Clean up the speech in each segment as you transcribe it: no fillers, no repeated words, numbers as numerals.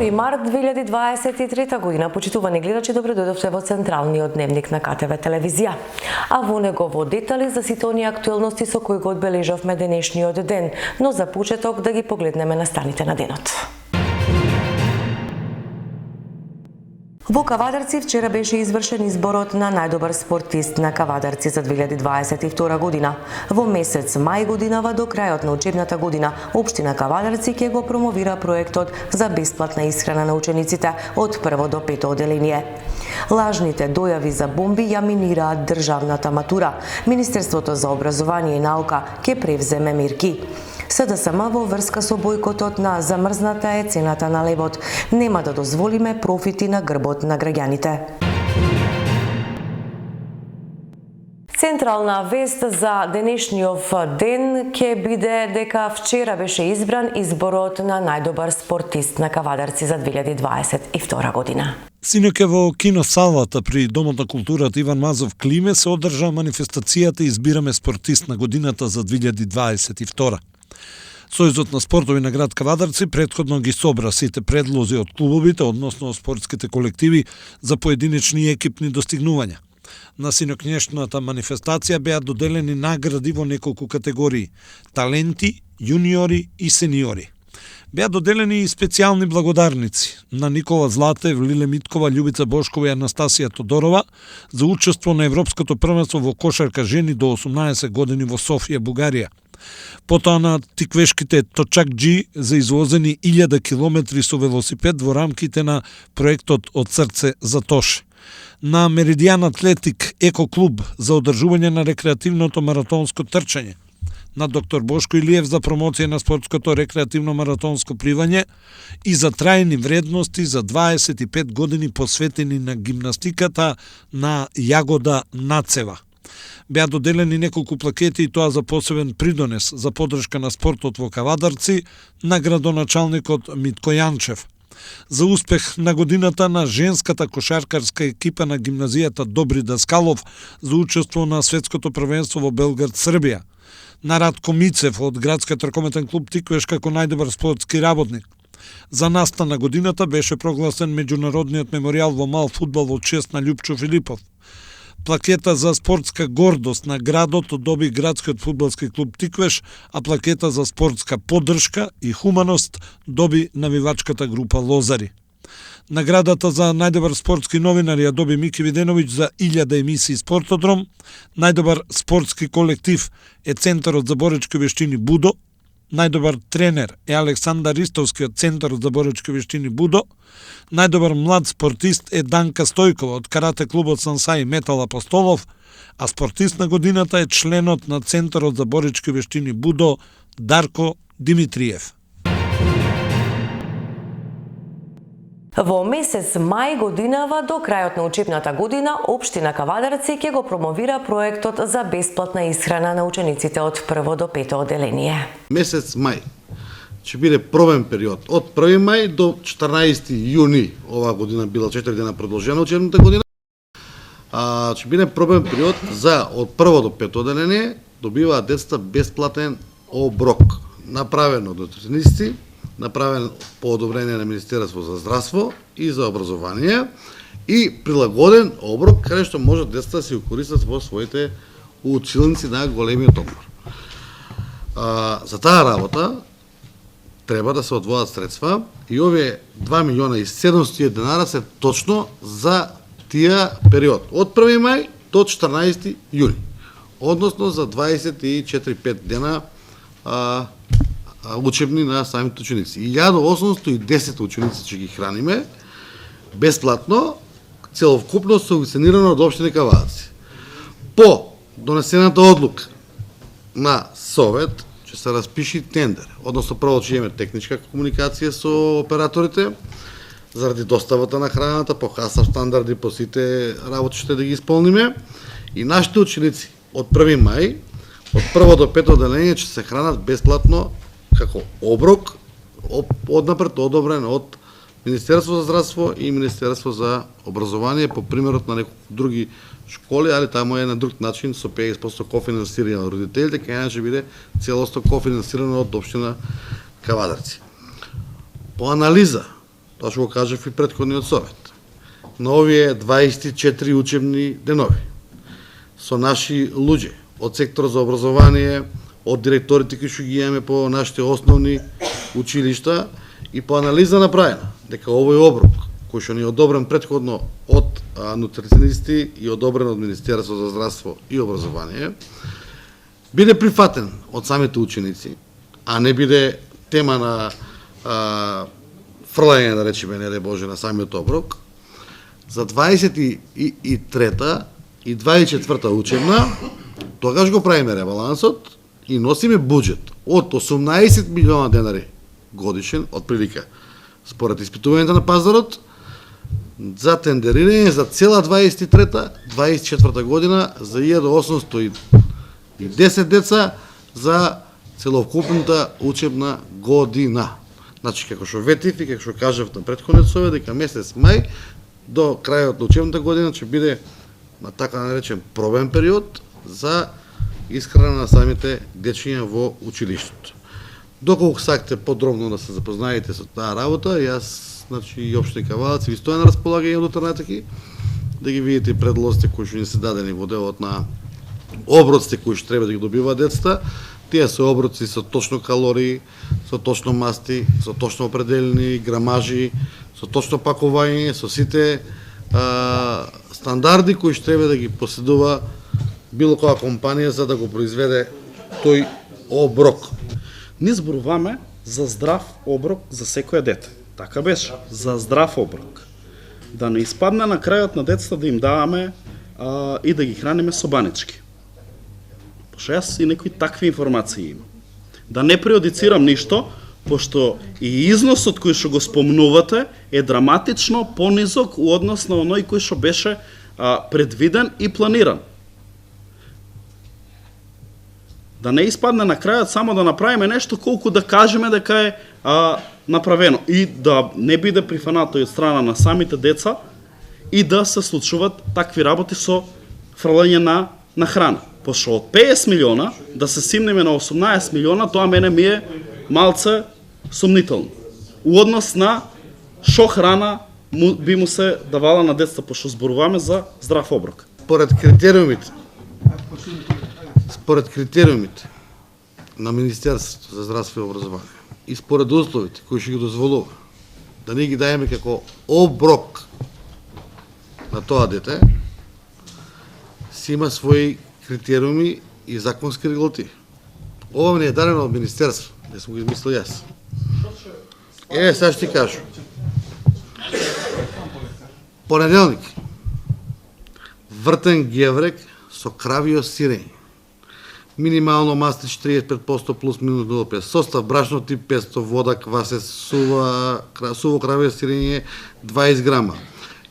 2 март 2023 година, почитувани гледачи, добре дојдовте во централниот дневник на КТВ телевизија. А во него во детали за сите оние актуелности со кои го одбележавме денешниот ден, но за почеток да ги погледнеме на станите на денот. Во Кавадарци вчера беше извршен изборот на најдобар спортист на Кавадарци за 2022 година. Во месец мај годинава до крајот на учебната година, Општина Кавадарци ќе го промовира проектот за бесплатна исхрана на учениците од прво до пето оделение. Лажните дојави за бомби ја минираат државната матура. Министерството за образование и наука ќе превземе мерки. СДСМ во врска со бојкотот на замрзната е цената на левот. Нема да дозволиме профити на грбот на граѓаните. Централна вест за денешниот ден ќе биде дека вчера беше избран изборот на најдобар спортист на Кавадарци за 2022 година. Синоќа во киносалата при Домот на културата Иван Мазов Климе се одржа манифестацијата Избираме спортист на годината за 2022. Сојузот на спортови на град Кавадарци претходно ги собра сите предлози од клубовите, односно спортските колективи за поединечни и екипни достигнувања. На синокнешната манифестација беа доделени награди во неколку категории – таленти, јуниори и сениори. Беа доделени и специјални благодарници на Никола Златев, Лиле Миткова, Љубица Бошкова и Анастасија Тодорова за учество на Европското првенство во кошарка жени до 18 години во Софија, Бугарија. Потоа на тиквешките точакџи за извозени 1000 километри со велосипед во рамките на проектот Од срце за Тоше. На Меридијан Атлетик Еко клуб за одржување на рекреативното маратонско трчање. На доктор Бошко Илиев за промоција на спортското рекреативно маратонско пливање и за трајни вредности за 25 години посветени на гимнастиката на Јагода Нацева. Беа доделени неколку плакети и тоа за посебен придонес за поддршка на спортот во Кавадарци на градоначалникот Митко Јанчев. За успех на годината на женската кошаркарска екипа на гимназијата Добри Даскалов за учество на светското првенство во Белград, Србија. На Радко Мицев од градскиот ракометен клуб Тиквеш како најдобар спортски работник. За настан на годината беше прогласен меѓународниот меморијал во мал фудбал во чест на Љупчо Филипов. Плакета за спортска гордост на градот доби градскиот фудбалски клуб Тиквеш, а плакета за спортска поддршка и хуманост доби навивачката група Лозари. Наградата за најдобар спортски новинар ја доби Мики Виденовиќ за 1000 емисии Спортодром, најдобар спортски колектив е Центарот за боречки вештини Будо, најдобар тренер е Александар Ристовски од Центарот за боречки вештини Будо, најдобар млад спортист е Данка Стојкова од карате клубот Сансаи Метал Апостолов, а спортист на годината е членот на Центарот за боречки вештини Будо Дарко Димитриев. Во месец мај годинава до крајот на учебната година, Општина Кавадарци ќе го промовира проектот за бесплатна исхрана на учениците од прво до пето оделение. Месец мај ќе биде пробен период од 1 мај до 14 јуни. Оваа година била 4 дена продолжена учебната година. Ќе биде пробен период за од прво до пето оделение, добиваат децата бесплатен оброк, направен од нутриционисти, направен по одобрение на Министерство за здравство и за образование и прилагоден оброк каде што можат децата да се користат во своите училници на големиот одмор. За таа работа треба да се одвојат средства и овие 2 милиона и 700 денара се точно за тие период од 1 мај до 14 јуни, односно за 24-5 дена учебни на самите ученици. 1810 ученици ќе ги храниме бесплатно, целокупно субвенционирано од Општина Кавадарци. По донесената одлука на Совет ќе се распиши тендер, односно прво ќе имаме техничка комуникација со операторите заради доставата на храната по ХАСАВ стандарди, по сите работи што да ги исполниме и нашите ученици од 1 мај од прво до пето оделение ќе се хранат бесплатно како оброк, однапред одобрен од Министерство за здравство и Министерство за образование по примерот на неколку други школи, али таму е на друг начин со 50% кофинансирање на родителите, кај иначе биде целосно кофинансирано од Општина Кавадарци. По анализа тоа што го кажав и претходниот совет, на овие 24 учебни денови, со наши луѓе од сектор за образование, од директорите кои што ги имаме по нашите основни училишта и по анализа направена дека овој оброк кој што ни е одобрен претходно од нутриционисти и одобрен од Министерство за здравство и образование, биде прифатен од самите ученици, а не биде тема на фрлање, да речеме, не Боже, на самиот оброк, за 23-та и 24-та учебна, тогаш го правиме ребалансот и носиме буџет од 18 милиона денари годишен, од прилика, според испитувањето на пазарот, за тендерирање за цела 23-24 година за 1810 деца за целокупната учебна година. Значи, како што ветив и како што кажав на претходниот совет, дека месец мај до крајот на учебната година ќе биде на така наречен пробен период за исхрана на самите дечиња во училиштето. Доколку сакате подробно да се запознаете со таа работа, јас, значи, и општина Кавадарци ви стоја на располагање од интернетаки, да ги видите предлозите кои што ни се дадени во делот на оброците кои што треба да ги добиваат децата. Тие се оброци со точно калории, со точно масти, со точно определени грамажи, со точно пакување, со сите стандарди кои што треба да ги поседува било која компанија за да го произведе тој оброк. Ние зборуваме за здрав оброк за секој дете. Така беше, за здрав оброк. Да не испадне на крајот на децата да им даваме и да ги храниме со банички. Пошто јас и некои такви информации имам. Да не преодицирам ништо, пошто и износот кој што го спомнувате е драматично понизок у однос на оној кој што беше предвиден и планиран. Да не испадне на крајот само да направиме нешто колку да кажеме дека е направено и да не биде прифанато од страна на самите деца и да се случуваат такви работи со фрлање на храна. Пошто од 50 милиона да се симнеме на 18 милиона, тоа мене ми е малце сомнително. У однос на шо храна би му се давала на децата, пошто зборуваме за здрав оброк. Според критериумите на Министерството за здравство и образование и според условите кои ќе ги дозволува да не ги даеме како оброк на тоа дете, си има своји критериуми и законски регулативи. Ова не е дадено од Министерство, не сум го измислил јас. Сега ще ти кажу. Понеделник, вртен геврек со кравио сирење. Минимално мастич 35% плюс минус 0,5. Состав брашно тип 500, вода, квасец, суво кравио сирење 20 грама.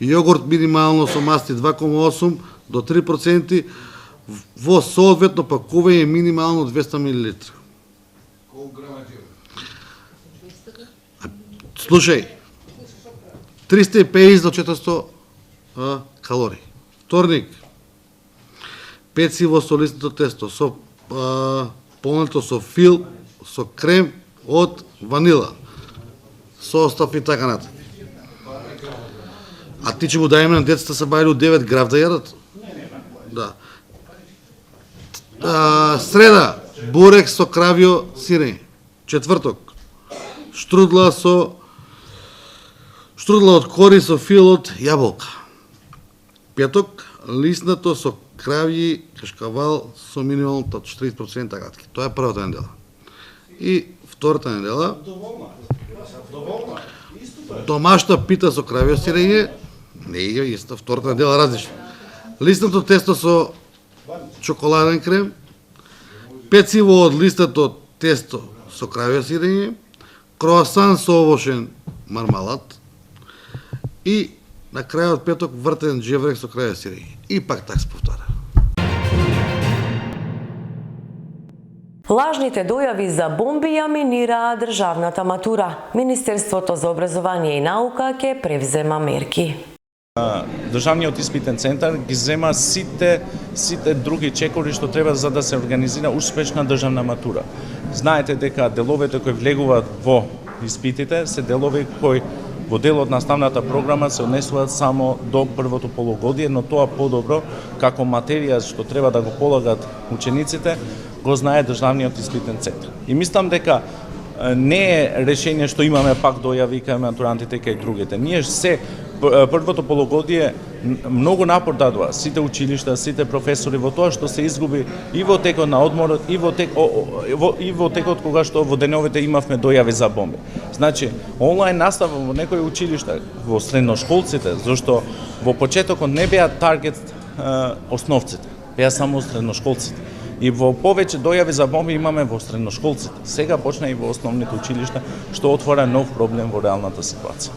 Јогурт минимално со масти 2,8 до 3% во соодветно пакување минимално 200 мл. Колку грама е? Слушај, 350 до 400 калории. Вторник, пециво со лиснато тесто, со полнето со фил, со крем од ванила, состав и така натаму. А ти ќе му даеме на децата се бајле 9 грав да јадат? Да. Среда, бурек со кравио сирење. Четврток, штрудла од кори со фил од јаболка. Петок, лиснато со кравји кашкавал со минимално 40% гатки. Тоа е првата недела. И втората недела, домашна пита со кравио сирење, не е иста, втората недела различно. Лиснато тесто со чоколаден крем, пeciво од листато тесто со кравио сирење, круасан со овошен мармалад и на крајот петок вртен джеврек со кравио сирење. И пак так се повтора. Лажните дојави за бомби ја минираа државната матура. Министерството за образование и наука ќе превзема мерки. Државниот испитен центар ги зема сите други чекори што треба за да се организира успешна државна матура. Знаете дека деловите кои влегуваат во испитите се делови кои во дел од наставната програма се однесуваат само до првото полугодие, но тоа подобро како материја што треба да го полагат учениците, го знае државниот испитен центар. И мислам дека не е решение што имаме пак дојави кај матурантите кај другите. Ние се првото полугодие многу напор дадува сите училишта, сите професори во тоа што се изгуби и во текот на одморот и во текот кога што во деновите имавме дојави за бомби. Значи, онлайн настава во некои училишта, во средношколците, зашто во почетокот не беа таргет основците, беа само средношколците. И во повеќе дојави за бомби имаме во средношколците. Сега почна и во основните училишта, што отвора нов проблем во реалната ситуација.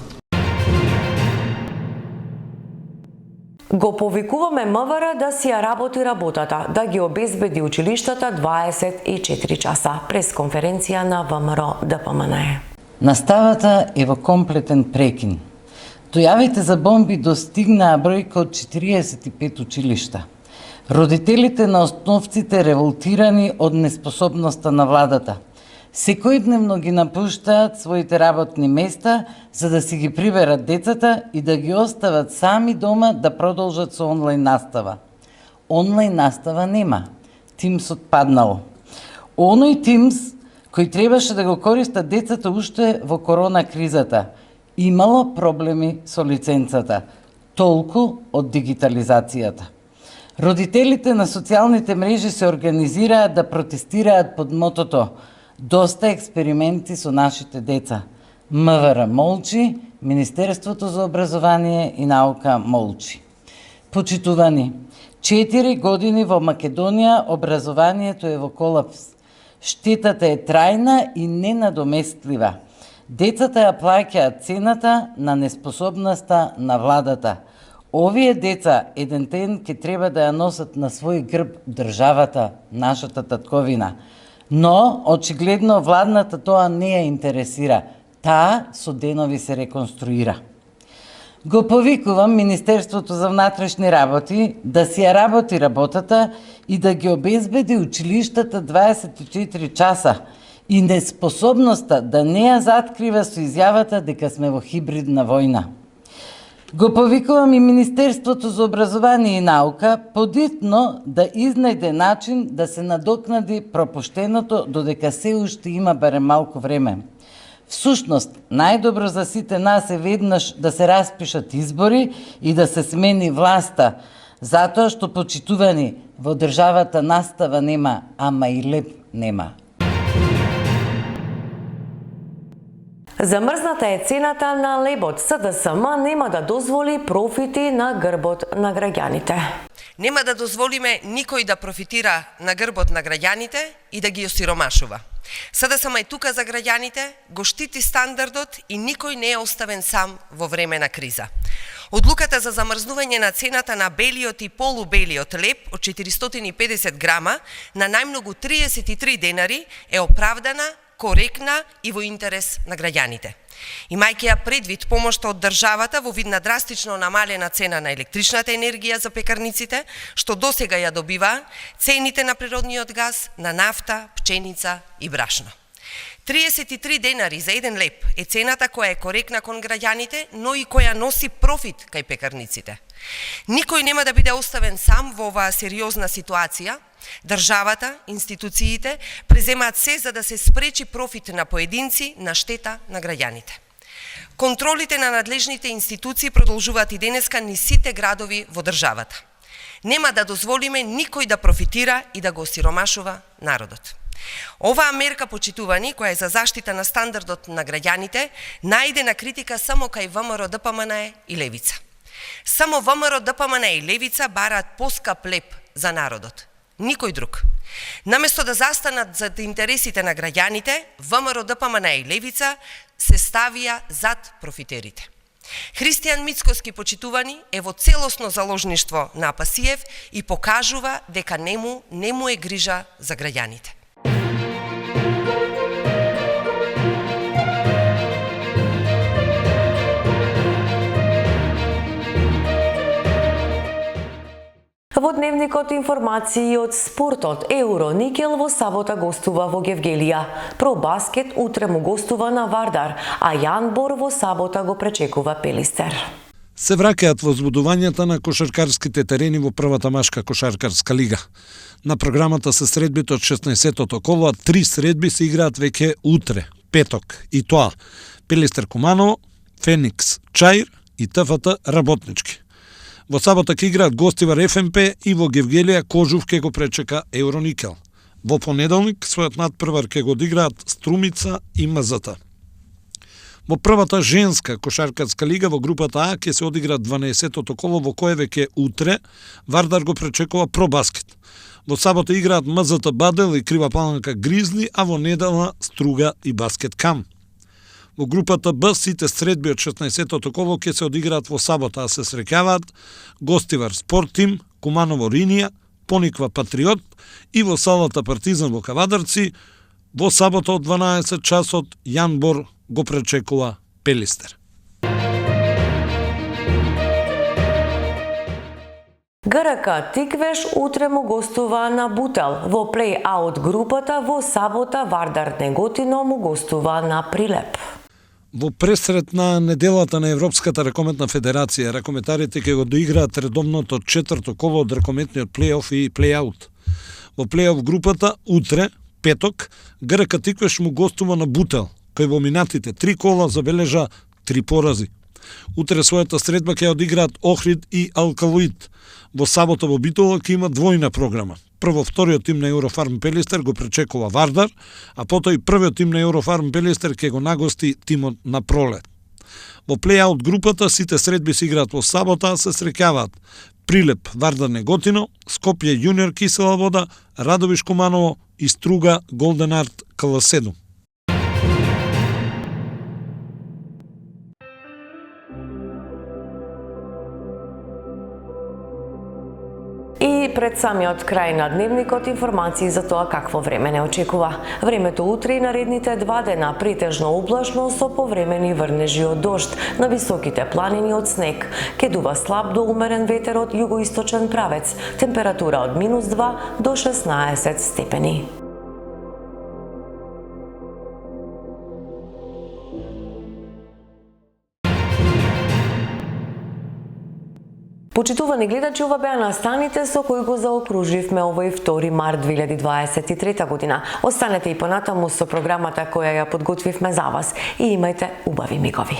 Го повикуваме МВР да си ја работи работата, да ги обезбеди училиштата 24 часа. Пресконференција на ВМРО ДПМН. Наставата е во комплетен прекин. Дојавите за бомби достигнаа бројка од 45 училишта. Родителите на основците револтирани од неспособноста на владата. Секојдневно ги напуштаат своите работни места за да си ги приберат децата и да ги остават сами дома да продолжат со онлайн настава. Онлайн настава нема. Teams отпаднало. Оној Teams кој требаше да го користат децата уште во корона кризата, имало проблеми со лиценцата. Толку од дигитализацијата. Родителите на социјалните мрежи се организираат да протестираат под мотото "Доста експерименти со нашите деца". МВР молчи, Министерството за образование и наука молчи. Почитувани, 4 години во Македонија образованието е во колапс. Штетата е трајна и ненадоместлива. Децата ја плаќаат цената на неспособноста на владата. Овие деца еден ден ќе треба да ја носат на свој грб државата, нашата татковина. Но, очигледно, владната тоа не ја интересира. Таа со денови се реконструира. Го повикувам Министерството за внатрешни работи да си ја работи работата и да ги обезбеди училиштата 24 часа и неспособноста да не ја заткрива со изјавата дека сме во хибридна војна. Го повикувам и Министерството за образование и наука подитно да изнајде начин да се надокнади пропуштеното додека се уште има барем малку време. Всушност, најдобро за сите нас е веднаш да се распишат избори и да се смени власта, затоа што, почитувани, во државата настава нема, ама и леп нема. Замрзната е цената на лебот. СДСМ нема да дозволи профити на грбот на граѓаните. Нема да дозволиме никој да профитира на грбот на граѓаните и да ги осиромашува. СДСМ е тука за граѓаните, го штити стандардот и никој не е оставен сам во време на криза. Одлуката за замрзнување на цената на белиот и полубелиот леб од 450 грама на најмногу 33 денари е оправдана, коректна и во интерес на граѓаните. Имајќи ја предвид помошта од државата во вид на драстично намалена цена на електричната енергија за пекарниците, што досега ја добива, цените на природниот газ, на нафта, пченица и брашно. 33 денари за еден леб е цената која е коректна кон граѓаните, но и која носи профит кај пекарниците. Никој нема да биде оставен сам во оваа сериозна ситуација. Државата, институциите преземаат се за да се спречи профит на поединци на штета на граѓаните. Контролите на надлежните институции продолжуваат и денеска низ сите градови во државата. Нема да дозволиме никој да профитира и да го осиромашува народот. Оваа мерка, почитувани, која е за заштита на стандардот на граѓаните, најде на критика само кај ВМРО ДПМН и Левица. Само ВМРО ДПМН и Левица бараат поскап леб за народот. Никој друг. Наместо да застанат за интересите на граѓаните, ВМРО ДПМН и Левица се ставија зад профитерите. Христијан Мицкоски, почитувани, е во целосно заложништво на Апасиев и покажува дека не му е грижа за граѓаните. Во дневникот информации од спортот, Евроникел во сабота гостува во Гевгелија. Про баскет утре му гостува на Вардар, а Јанбор во сабота го пречекува Пелистер. Се враќаат возбудувањата на кошаркарските терени во првата машка кошаркарска лига. На програмата се средбите од 16-тото коло, а 3 средби се играат веќе утре, петок, и тоа Пелистер Куманово, Феникс Чаир и ТФТ Работнички. Во сабота ќе играат Гостивар ФМП и во Гевгелија Кожув ќе го пречека Евроникел. Во понеделник својот надпревар ќе го одиграат Струмица и МЗТ. Во првата женска кошаркарска лига во групата А ќе се одиграат 12-тото коло во кое веќе утре Вардар го пречекува Пробаскет. Во сабота играат МЗТ Бадел и Крива Паланка Гризли, а во недела Струга и Баскет Кам. Во групата Б сите средби од 16-тото коло ќе се одиграат во сабота, а се среќаваат Гостивар Спорт Тим, Куманово Ринија, Пониква Патриот и во салата Партизан во Кавадарци. Во сабота од 12 часот Јанбор го пречекува Пелистер. ГРК Тиквеш утре му гостува на Бутел. Во плей-аут групата во сабота Вардар Неготино му гостува на Прилеп. Во пресрет на неделата на Европската ракометна федерација, ракометарите ќе го доиграат редовното 4-то коло од ракометниот плей-оф и плей-аут. Во плей-оф групата утре, петок, ГРК Тиквеш му гостува на Бутел, кој во минатите 3 кола забележа 3 порази. Утре својата средба ќе одиграат Охрид и Алкалоид. Во сабота во Битола ќе има двојна програма. Прво вториот тим на Еврофарм Пелистер го пречекува Вардар, а потоа и првиот тим на Еврофарм Пелистер ќе го нагости тимот на Пролет. Во плей-аут групата сите средби се играат во сабота, се среќаваат Прилеп Вардар Неготино, Скопје Јуниор Кисела Вода, Радовиш Куманово и Струга Голден Арт КЛ7. И пред самиот крај на дневникот информации за тоа какво време не очекува. Времето утре и наредните 2 дена претежно облачно со повремени врнежи од дожд, на високите планини од снег. Ке дува слаб до умерен ветер од југоисточен правец, температура од -2 до 16 степени. Почитувани гледачи, ова беа настаните со кои го заокруживме овој 2 март 2023 година. Останете и понатаму со програмата која ја подготвивме за вас и имајте убави мигови.